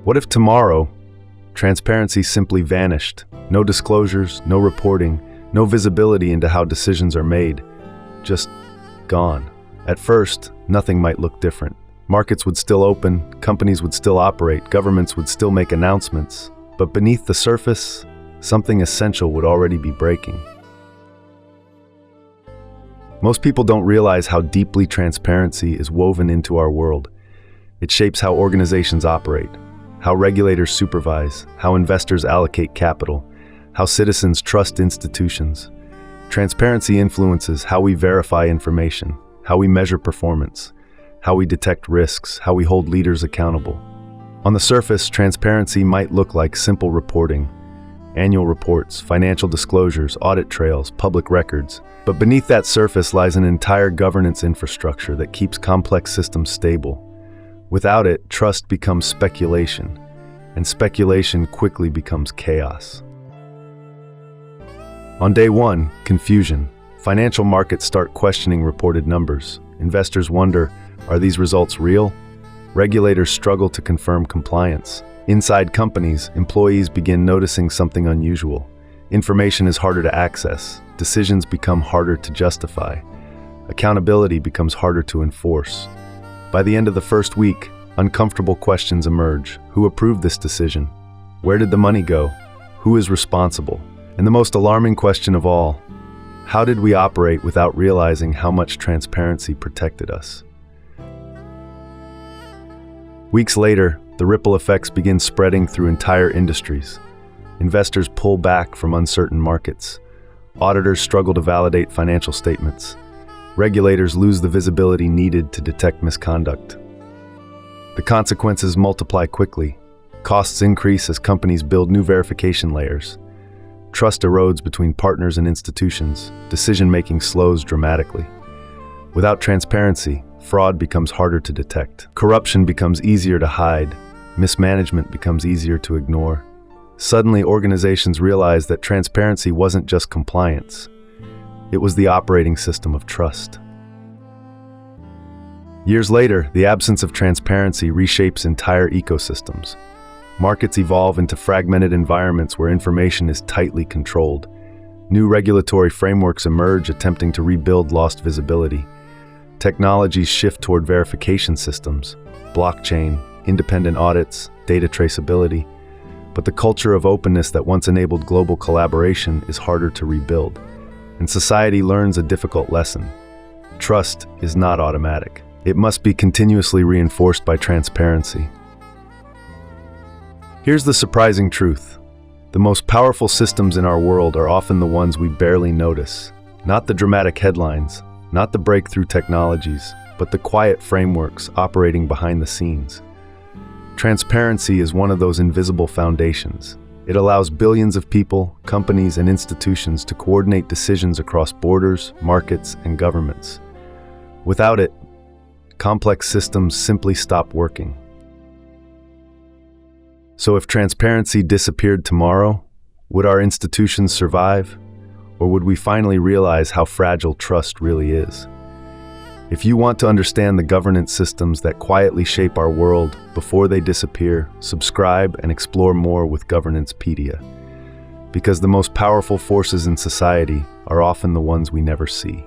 What if tomorrow, transparency simply vanished? No disclosures, no reporting, no visibility into how decisions are made. Just gone. At first, nothing might look different. Markets would still open, companies would still operate, governments would still make announcements. But beneath the surface, something essential would already be breaking. Most people don't realize how deeply transparency is woven into our world. It shapes how organizations operate, how regulators supervise, how investors allocate capital, how citizens trust institutions. Transparency influences how we verify information, how we measure performance, how we detect risks, how we hold leaders accountable. On the surface, transparency might look like simple reporting, annual reports, financial disclosures, audit trails, public records. But beneath that surface lies an entire governance infrastructure that keeps complex systems stable. Without it, trust becomes speculation, and speculation quickly becomes chaos. On day one, confusion. Financial markets start questioning reported numbers. Investors wonder, are these results real? Regulators struggle to confirm compliance. Inside companies, employees begin noticing something unusual. Information is harder to access. Decisions become harder to justify. Accountability becomes harder to enforce. By the end of the first week, uncomfortable questions emerge. Who approved this decision? Where did the money go? Who is responsible? And the most alarming question of all, how did we operate without realizing how much transparency protected us? Weeks later, the ripple effects begin spreading through entire industries. Investors pull back from uncertain markets. Auditors struggle to validate financial statements. Regulators lose the visibility needed to detect misconduct. The consequences multiply quickly. Costs increase as companies build new verification layers. Trust erodes between partners and institutions. Decision-making slows dramatically. Without transparency, fraud becomes harder to detect. Corruption becomes easier to hide. Mismanagement becomes easier to ignore. Suddenly, organizations realize that transparency wasn't just compliance. It was the operating system of trust. Years later, the absence of transparency reshapes entire ecosystems. Markets evolve into fragmented environments where information is tightly controlled. New regulatory frameworks emerge attempting to rebuild lost visibility. Technologies shift toward verification systems, blockchain, independent audits, data traceability. But the culture of openness that once enabled global collaboration is harder to rebuild. And society learns a difficult lesson. Trust is not automatic. It must be continuously reinforced by transparency. Here's the surprising truth. The most powerful systems in our world are often the ones we barely notice. Not the dramatic headlines, not the breakthrough technologies, but the quiet frameworks operating behind the scenes. Transparency is one of those invisible foundations. It allows billions of people, companies, and institutions to coordinate decisions across borders, markets, and governments. Without it, complex systems simply stop working. So if transparency disappeared tomorrow, would our institutions survive? Or would we finally realize how fragile trust really is? If you want to understand the governance systems that quietly shape our world before they disappear, subscribe and explore more with Governancepedia. Because the most powerful forces in society are often the ones we never see.